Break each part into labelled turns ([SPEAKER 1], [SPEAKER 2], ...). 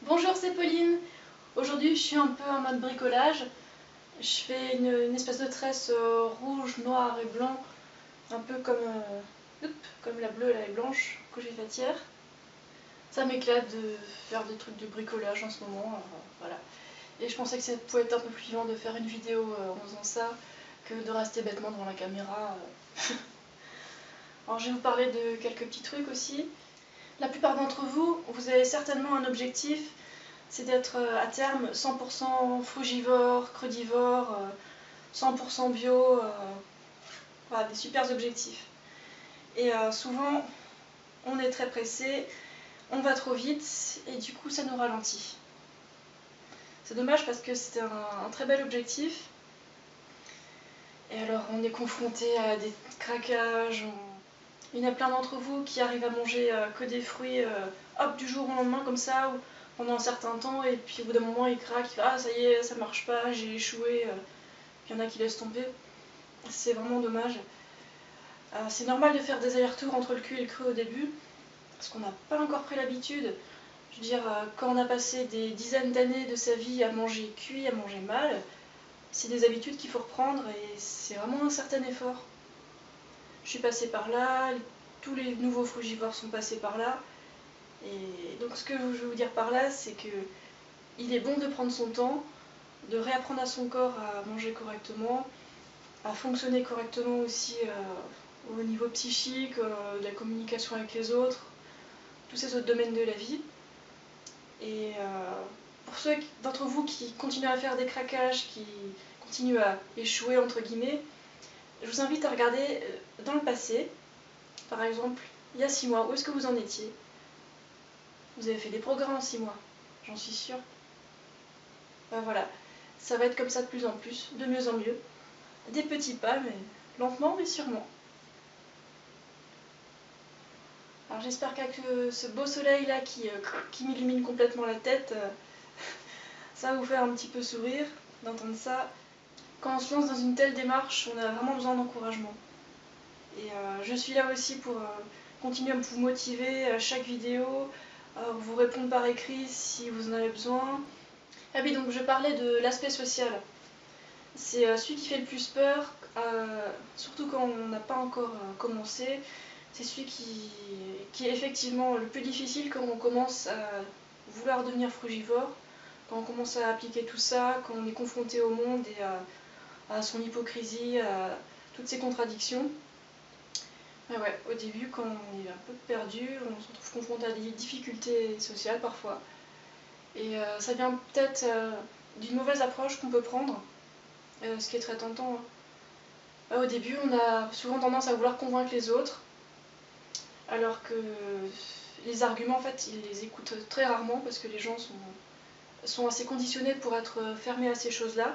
[SPEAKER 1] Bonjour, c'est Pauline. Aujourd'hui, je suis un peu en mode bricolage. Je fais une espèce de tresse rouge, noir et blanc, un peu comme la bleue là, et blanche que j'ai faite hier. Ça m'éclate de faire des trucs de bricolage en ce moment. Voilà. Et je pensais que ça pouvait être un peu plus vivant de faire une vidéo en faisant ça que de rester bêtement devant la caméra. Alors, je vais vous parler de quelques petits trucs aussi. La plupart d'entre vous, vous avez certainement un objectif, c'est d'être à terme 100% frugivore, crudivore, 100% bio, voilà, des super objectifs. Et souvent, on est très pressé, on va trop vite et du coup ça nous ralentit. C'est dommage parce que c'était un très bel objectif. Et alors on est confronté à des craquages. Il y en a plein d'entre vous qui arrivent à manger que des fruits hop, du jour au lendemain comme ça, ou pendant un certain temps, et puis au bout d'un moment ils craquent, ils font ah ça y est, ça marche pas, j'ai échoué. Il y en a qui laissent tomber. C'est vraiment dommage. C'est normal de faire des allers-retours entre le cuit et le cru au début, parce qu'on n'a pas encore pris l'habitude. Je veux dire, quand on a passé des dizaines d'années de sa vie à manger cuit, à manger mal, c'est des habitudes qu'il faut reprendre et c'est vraiment un certain effort. Je suis passée par là, tous les nouveaux frugivores sont passés par là. Et donc ce que je veux vous dire par là, c'est que il est bon de prendre son temps, de réapprendre à son corps à manger correctement, à fonctionner correctement aussi au niveau psychique, de la communication avec les autres, tous ces autres domaines de la vie. Et pour ceux d'entre vous qui continuent à faire des craquages, qui continuent à échouer entre guillemets, je vous invite à regarder dans le passé, par exemple, il y a 6 mois, où est-ce que vous en étiez? Vous avez fait des progrès en 6 mois, j'en suis sûre. Ben voilà, ça va être comme ça de plus en plus, de mieux en mieux. Des petits pas, mais lentement mais sûrement. Alors j'espère qu'avec ce beau soleil là qui m'illumine complètement la tête, ça va vous faire un petit peu sourire d'entendre ça. Quand on se lance dans une telle démarche, on a vraiment besoin d'encouragement. Et je suis là aussi pour continuer à vous motiver à chaque vidéo, vous répondre par écrit si vous en avez besoin. Ah oui, donc je parlais de l'aspect social. C'est celui qui fait le plus peur, surtout quand on n'a pas encore commencé. C'est celui qui est effectivement le plus difficile quand on commence à vouloir devenir frugivore, quand on commence à appliquer tout ça, quand on est confronté au monde et à son hypocrisie, à toutes ses contradictions. Et ouais, au début, quand on est un peu perdu, on se retrouve confronté à des difficultés sociales parfois. Et ça vient peut-être d'une mauvaise approche qu'on peut prendre, ce qui est très tentant. Au début, on a souvent tendance à vouloir convaincre les autres, alors que les arguments, en fait, ils les écoutent très rarement parce que les gens sont assez conditionnés pour être fermés à ces choses-là.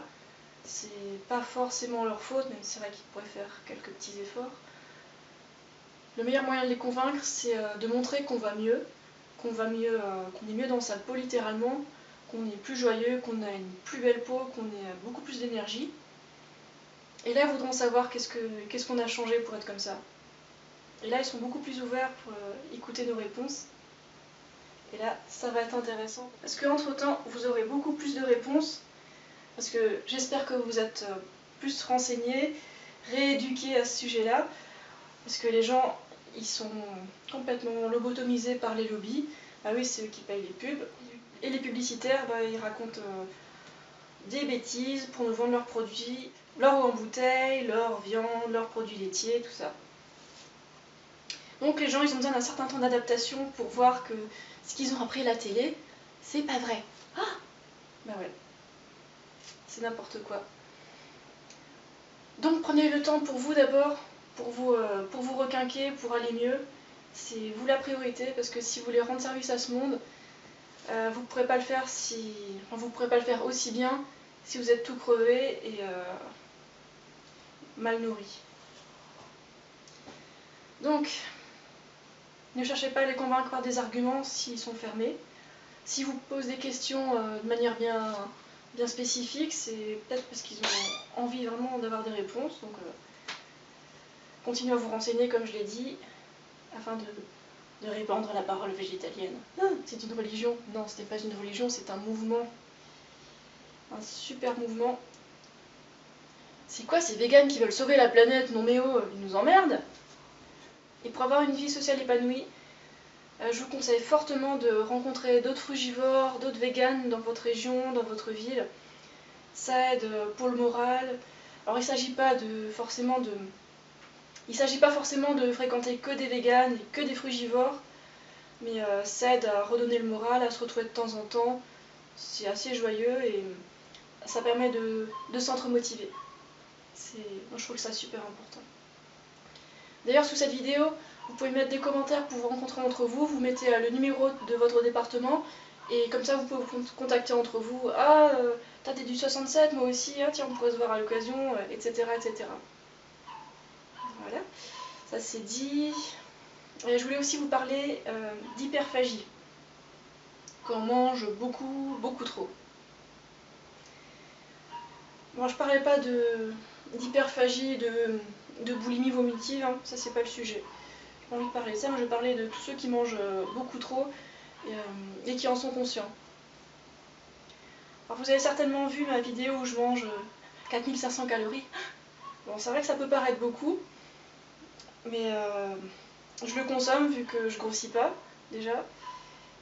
[SPEAKER 1] C'est pas forcément leur faute, même si c'est vrai qu'ils pourraient faire quelques petits efforts. Le meilleur moyen de les convaincre, c'est de montrer qu'on va mieux, qu'on est mieux dans sa peau littéralement, qu'on est plus joyeux, qu'on a une plus belle peau, qu'on a beaucoup plus d'énergie. Et là, ils voudront savoir qu'est-ce qu'on a changé pour être comme ça. Et là, ils sont beaucoup plus ouverts pour écouter nos réponses. Et là, ça va être intéressant. Parce qu'entre-temps, vous aurez beaucoup plus de réponses. Parce que j'espère que vous êtes plus renseignés, rééduqués à ce sujet-là. Parce que les gens, ils sont complètement lobotomisés par les lobbies. Ah oui, c'est eux qui payent les pubs. Et les publicitaires, ils racontent des bêtises pour nous vendre leurs produits, leur eau en bouteille, leur viande, leurs produits laitiers, tout ça. Donc les gens, ils ont besoin d'un certain temps d'adaptation pour voir que ce qu'ils ont appris à la télé, c'est pas vrai. Ah, bah ouais, c'est n'importe quoi. Donc prenez le temps pour vous d'abord, pour vous requinquer, pour aller mieux. C'est vous la priorité, parce que si vous voulez rendre service à ce monde, vous ne pourrez pas le faire vous pourrez pas le faire aussi bien si vous êtes tout crevé et mal nourri. Donc, ne cherchez pas à les convaincre par des arguments s'ils sont fermés. Si vous posez des questions de manière bien spécifique, c'est peut-être parce qu'ils ont envie vraiment d'avoir des réponses. Donc, continuez à vous renseigner, comme je l'ai dit, afin de répandre la parole végétalienne. C'est une religion. Non, ce n'est pas une religion, c'est un mouvement. Un super mouvement. C'est quoi ces véganes qui veulent sauver la planète? Non mais oh, ils nous emmerdent. Et pour avoir une vie sociale épanouie, je vous conseille fortement de rencontrer d'autres frugivores, d'autres véganes dans votre région, dans votre ville. Ça aide pour le moral. Alors il ne s'agit pas forcément de fréquenter que des véganes et que des frugivores, mais ça aide à redonner le moral, à se retrouver de temps en temps. C'est assez joyeux et ça permet de s'entre-motiver. Moi je trouve ça super important. D'ailleurs sous cette vidéo, vous pouvez mettre des commentaires pour vous rencontrer entre vous, vous mettez le numéro de votre département et comme ça vous pouvez vous contacter entre vous. Ah, t'as du 67, moi aussi, ah, tiens on pourrait se voir à l'occasion, etc., etc. Voilà, ça c'est dit. Et je voulais aussi vous parler d'hyperphagie, quand on mange beaucoup, beaucoup trop. Bon, je parlais pas d'hyperphagie, de boulimie vomitive, hein, ça c'est pas le sujet. J'ai pas envie de parler de ça, mais je parlais de tous ceux qui mangent beaucoup trop et qui en sont conscients. Alors vous avez certainement vu ma vidéo où je mange 4500 calories. Bon, c'est vrai que ça peut paraître beaucoup, mais je le consomme vu que je grossis pas déjà.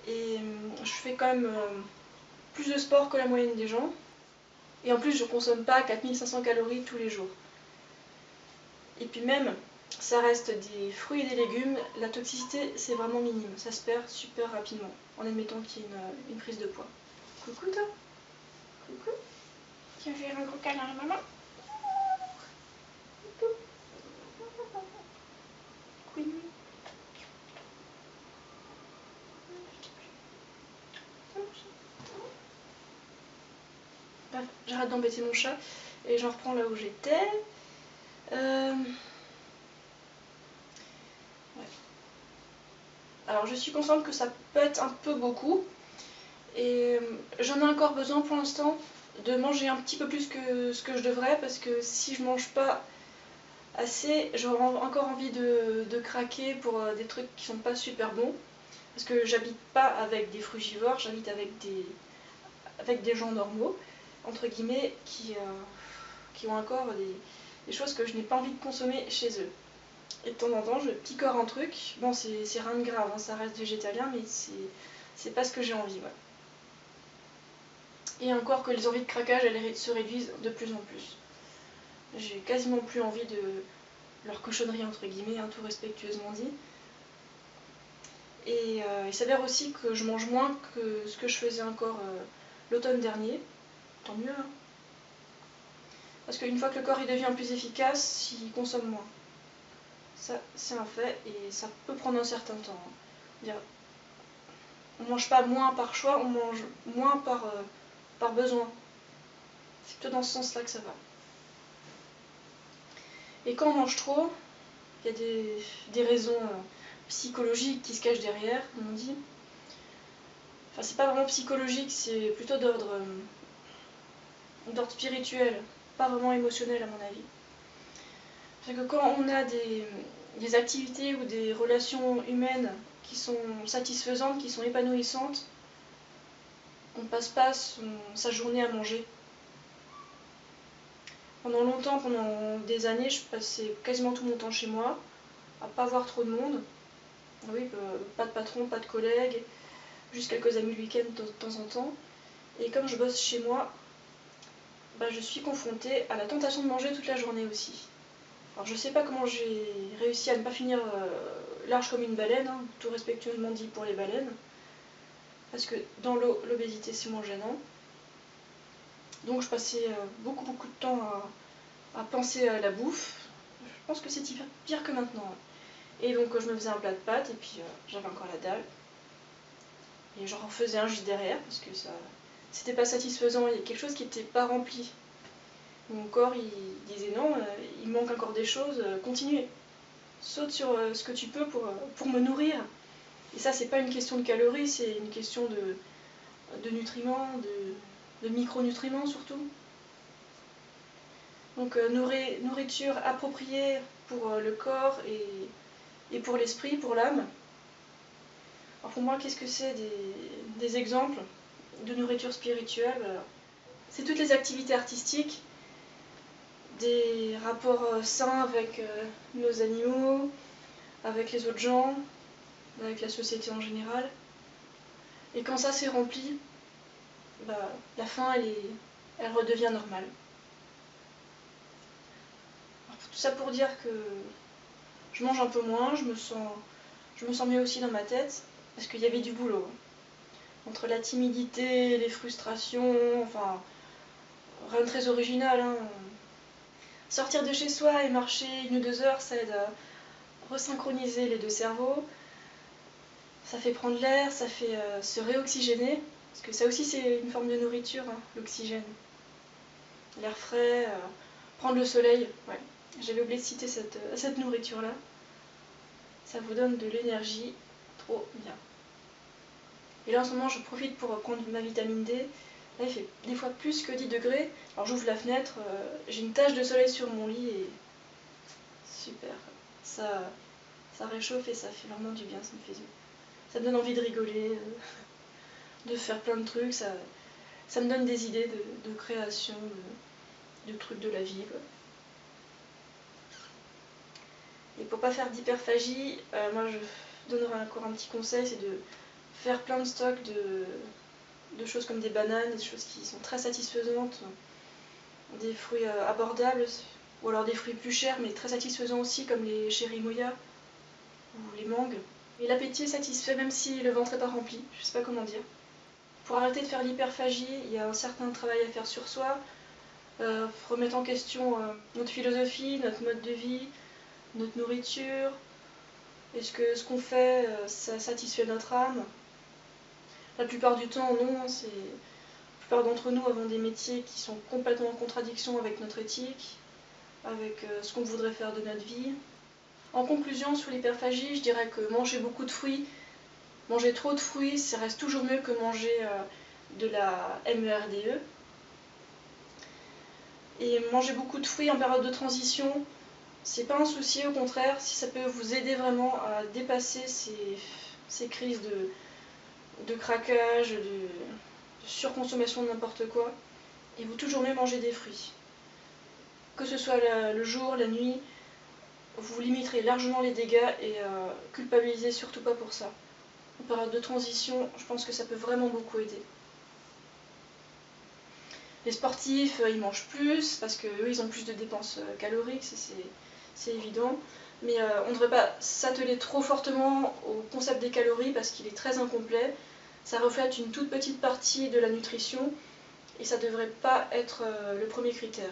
[SPEAKER 1] Et je fais quand même plus de sport que la moyenne des gens. Et en plus, je consomme pas 4500 calories tous les jours. Et puis même, ça reste des fruits et des légumes, la toxicité c'est vraiment minime, ça se perd super rapidement, en admettant qu'il y ait une prise de poids. Coucou toi. Coucou. Tu veux faire un gros câlin à maman? Coucou. Oui. Bref, j'arrête d'embêter mon chat et j'en reprends là où j'étais. Alors je suis consciente que ça peut être un peu beaucoup et j'en ai encore besoin pour l'instant de manger un petit peu plus que ce que je devrais parce que si je mange pas assez, j'aurai encore envie de craquer pour des trucs qui sont pas super bons parce que j'habite pas avec des frugivores, j'habite avec des gens normaux entre guillemets qui ont encore des choses que je n'ai pas envie de consommer chez eux. Et de temps en temps, je picore un truc. Bon, c'est rien de grave, hein, ça reste végétalien, mais c'est pas ce que j'ai envie. Ouais. Et encore que les envies de craquage, elles se réduisent de plus en plus. J'ai quasiment plus envie de leur cochonnerie, entre guillemets, hein, tout respectueusement dit. Et il s'avère aussi que je mange moins que ce que je faisais encore l'automne dernier. Tant mieux, hein. Parce qu'une fois que le corps il devient plus efficace, il consomme moins. Ça, c'est un fait, et ça peut prendre un certain temps. On mange pas moins par choix, on mange moins par besoin. C'est plutôt dans ce sens-là que ça va. Et quand on mange trop, il y a des raisons psychologiques qui se cachent derrière, comme on dit. Enfin, c'est pas vraiment psychologique, c'est plutôt d'ordre spirituel, pas vraiment émotionnel à mon avis. Parce que quand on a des activités ou des relations humaines qui sont satisfaisantes, qui sont épanouissantes, on passe pas sa journée à manger. Pendant longtemps, pendant des années, je passais quasiment tout mon temps chez moi, à pas voir trop de monde. Oui, pas de patron, pas de collègues, juste quelques amis le week-end de temps en temps. Et comme je bosse chez moi, je suis confrontée à la tentation de manger toute la journée aussi. Alors je sais pas comment j'ai réussi à ne pas finir large comme une baleine, hein, tout respectueusement dit pour les baleines, parce que dans l'eau, l'obésité c'est moins gênant. Donc je passais beaucoup de temps à penser à la bouffe. Je pense que c'est pire que maintenant. Et donc je me faisais un plat de pâtes et puis j'avais encore la dalle. Et j'en refaisais un juste derrière parce que ça c'était pas satisfaisant, il y a quelque chose qui n'était pas rempli. Mon corps il disait non, il manque encore des choses, continuez. Saute sur ce que tu peux pour me nourrir. Et ça c'est pas une question de calories, c'est une question de nutriments, de micronutriments surtout. Donc nourriture appropriée pour le corps et pour l'esprit, pour l'âme. Alors pour moi, qu'est-ce que c'est des exemples de nourriture spirituelle? C'est toutes les activités artistiques, des rapports sains avec nos animaux, avec les autres gens, avec la société en général. Et quand ça c'est rempli, bah, la faim elle redevient normale. Alors, tout ça pour dire que je mange un peu moins, je me sens mieux aussi dans ma tête, parce qu'il y avait du boulot. Entre la timidité, les frustrations, enfin, rien de très original. Hein. Sortir de chez soi et marcher 1 ou 2 heures, ça aide à resynchroniser les deux cerveaux. Ça fait prendre l'air, ça fait se réoxygéner, parce que ça aussi c'est une forme de nourriture, hein, l'oxygène. L'air frais, prendre le soleil, ouais. J'avais oublié de citer cette nourriture-là. Ça vous donne de l'énergie, trop bien. Et là en ce moment je profite pour prendre ma vitamine D. Là il fait des fois plus que 10 degrés. Alors j'ouvre la fenêtre, j'ai une tache de soleil sur mon lit et super. Ça réchauffe et ça fait vraiment du bien, ça me donne envie de rigoler, de faire plein de trucs, ça me donne des idées de création, de trucs de la vie. Quoi. Et pour pas faire d'hyperphagie, moi je donnerais encore un petit conseil, c'est de faire plein de stocks de choses comme des bananes, des choses qui sont très satisfaisantes, des fruits abordables, ou alors des fruits plus chers mais très satisfaisants aussi comme les chérimoyas ou les mangues. Et l'appétit est satisfait même si le ventre n'est pas rempli, je sais pas comment dire. Pour arrêter de faire l'hyperphagie, il y a un certain travail à faire sur soi, remettre en question notre philosophie, notre mode de vie, notre nourriture. Est-ce que ce qu'on fait, ça satisfait notre âme? La plupart du temps, non. La plupart d'entre nous avons des métiers qui sont complètement en contradiction avec notre éthique, avec ce qu'on voudrait faire de notre vie. En conclusion, sur l'hyperphagie, je dirais que manger beaucoup de fruits, manger trop de fruits, ça reste toujours mieux que manger de la MERDE. Et manger beaucoup de fruits en période de transition, c'est pas un souci, au contraire, si ça peut vous aider vraiment à dépasser ces crises de craquage, de surconsommation de n'importe quoi, il vaut toujours mieux manger des fruits. Que ce soit le jour, la nuit, vous limiterez largement les dégâts et culpabilisez surtout pas pour ça. En période de transition, je pense que ça peut vraiment beaucoup aider. Les sportifs, ils mangent plus parce qu'eux, ils ont plus de dépenses caloriques, c'est évident. Mais on ne devrait pas s'atteler trop fortement au concept des calories parce qu'il est très incomplet. Ça reflète une toute petite partie de la nutrition et ça ne devrait pas être le premier critère.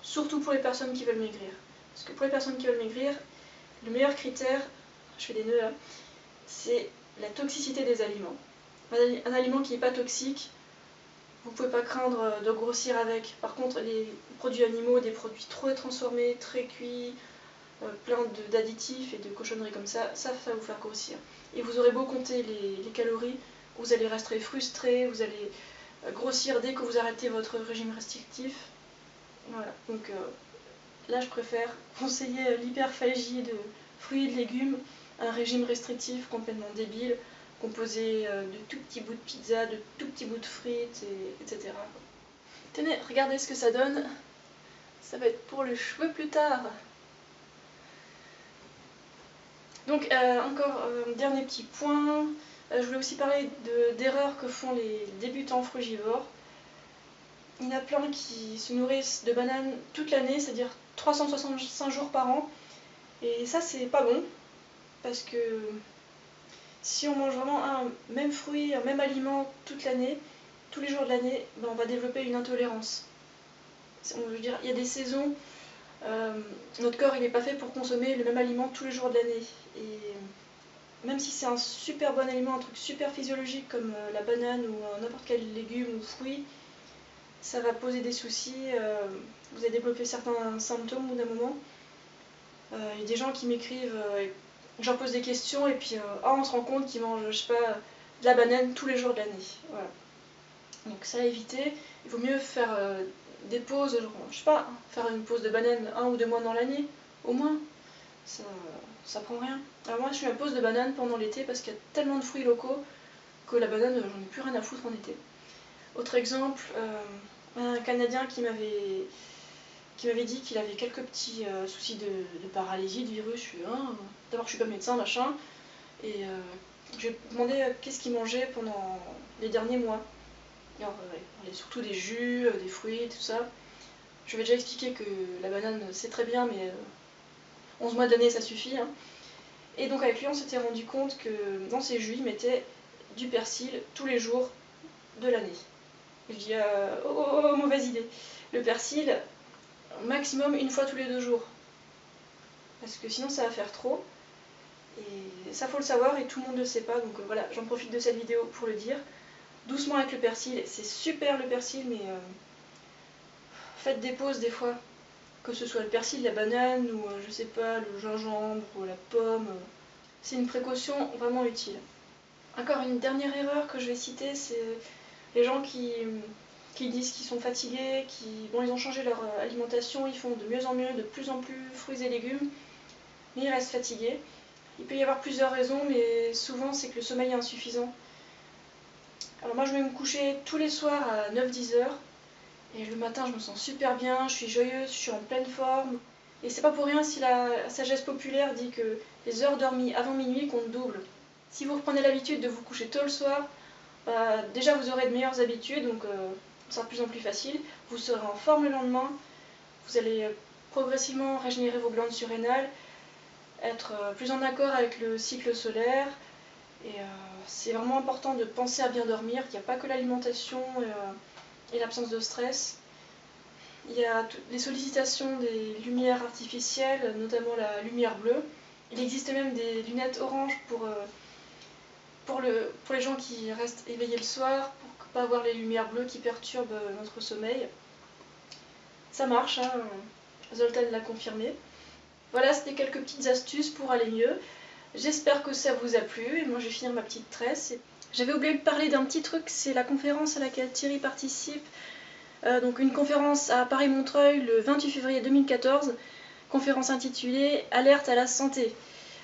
[SPEAKER 1] Surtout pour les personnes qui veulent maigrir. Parce que pour les personnes qui veulent maigrir, le meilleur critère, je fais des nœuds là, c'est la toxicité des aliments. Un aliment qui n'est pas toxique, vous ne pouvez pas craindre de grossir avec. Par contre, les produits animaux, des produits trop transformés, très cuits, plein d'additifs et de cochonneries comme ça va vous faire grossir. Et vous aurez beau compter les calories, vous allez rester frustré, vous allez grossir dès que vous arrêtez votre régime restrictif. Voilà, donc là je préfère conseiller l'hyperphagie de fruits et de légumes, un régime restrictif complètement débile, composé de tout petits bouts de pizza, de tout petits bouts de frites, etc. Tenez, regardez ce que ça donne. Ça va être pour le cheveu plus tard. Donc encore un dernier petit point. Je voulais aussi parler d'erreurs que font les débutants frugivores. Il y en a plein qui se nourrissent de bananes toute l'année, c'est-à-dire 365 jours par an. Et ça, c'est pas bon, parce que si on mange vraiment un même fruit, un même aliment toute l'année, tous les jours de l'année, ben on va développer une intolérance. Je veux dire, il y a des saisons, notre corps il n'est pas fait pour consommer le même aliment tous les jours de l'année. Et même si c'est un super bon aliment, un truc super physiologique comme la banane ou n'importe quel légume ou fruit, ça va poser des soucis, vous allez développer certains symptômes au bout d'un moment. Il y a des gens qui m'écrivent, j'en pose des questions et puis on se rend compte qu'ils mangent, je sais pas, de la banane tous les jours de l'année. Voilà. Donc ça à éviter. Il vaut mieux faire des pauses, genre, je sais pas, faire une pause de banane 1 ou 2 mois dans l'année, au moins. ça prend rien. Alors moi je suis à pause de banane pendant l'été parce qu'il y a tellement de fruits locaux que la banane j'en ai plus rien à foutre en été. Autre exemple, un Canadien qui m'avait dit qu'il avait quelques petits soucis de paralysie, de virus. D'abord je suis pas médecin machin, et je lui ai demandé qu'est-ce qu'il mangeait pendant les derniers mois. Alors il parlait surtout des jus, des fruits, tout ça. Je lui ai déjà expliqué que la banane c'est très bien, mais 11 mois de l'année ça suffit. Hein. Et donc avec lui on s'était rendu compte que dans ses jus il mettait du persil tous les jours de l'année. Je dis mauvaise idée. Le persil, maximum une fois tous les 2 jours. Parce que sinon ça va faire trop. Et ça faut le savoir et tout le monde ne le sait pas. Donc voilà, j'en profite de cette vidéo pour le dire. Doucement avec le persil, c'est super le persil, mais faites des pauses des fois. Que ce soit le persil, la banane, ou je sais pas, le gingembre, ou la pomme. C'est une précaution vraiment utile. Encore une dernière erreur que je vais citer, c'est les gens qui disent qu'ils sont fatigués, ils ont changé leur alimentation, ils font de mieux en mieux, de plus en plus fruits et légumes, mais ils restent fatigués. Il peut y avoir plusieurs raisons, mais souvent c'est que le sommeil est insuffisant. Alors moi je vais me coucher tous les soirs à 9-10 heures, et le matin je me sens super bien, je suis joyeuse, je suis en pleine forme. Et c'est pas pour rien si la sagesse populaire dit que les heures dormies avant minuit comptent double. Si vous reprenez l'habitude de vous coucher tôt le soir, déjà vous aurez de meilleures habitudes, donc ça sera de plus en plus facile. Vous serez en forme le lendemain, vous allez progressivement régénérer vos glandes surrénales, être plus en accord avec le cycle solaire. Et c'est vraiment important de penser à bien dormir. Il n'y a pas que l'alimentation et l'absence de stress. Il y a les sollicitations des lumières artificielles, notamment la lumière bleue. Il existe même des lunettes oranges pour les gens qui restent éveillés le soir, pour ne pas avoir les lumières bleues qui perturbent notre sommeil. Ça marche, hein, Zoltan l'a confirmé. Voilà, c'était quelques petites astuces pour aller mieux. J'espère que ça vous a plu, et moi je vais finir ma petite tresse. J'avais oublié de parler d'un petit truc, c'est la conférence à laquelle Thierry participe. Donc une conférence à Paris-Montreuil le 28 février 2014, conférence intitulée « Alerte à la santé »,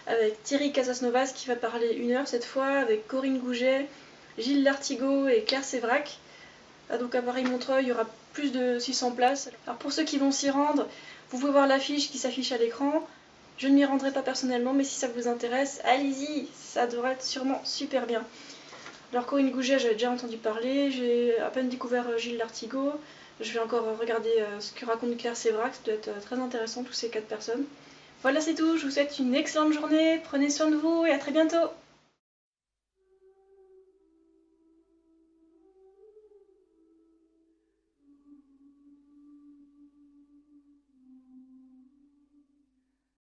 [SPEAKER 1] avec Thierry Casasnovas qui va parler 1 heure cette fois, avec Corinne Gouget, Gilles Lartigot et Claire Sévrac. Donc à Paris-Montreuil, il y aura plus de 600 places. Alors pour ceux qui vont s'y rendre, vous pouvez voir l'affiche qui s'affiche à l'écran. Je ne m'y rendrai pas personnellement, mais si ça vous intéresse, allez-y, ça devrait être sûrement super bien. Alors Corinne Gouget, j'avais déjà entendu parler, j'ai à peine découvert Gilles Lartigot. Je vais encore regarder ce que raconte Claire Sévrac, ça doit être très intéressant tous ces 4 personnes. Voilà, c'est tout, je vous souhaite une excellente journée, prenez soin de vous et à très bientôt.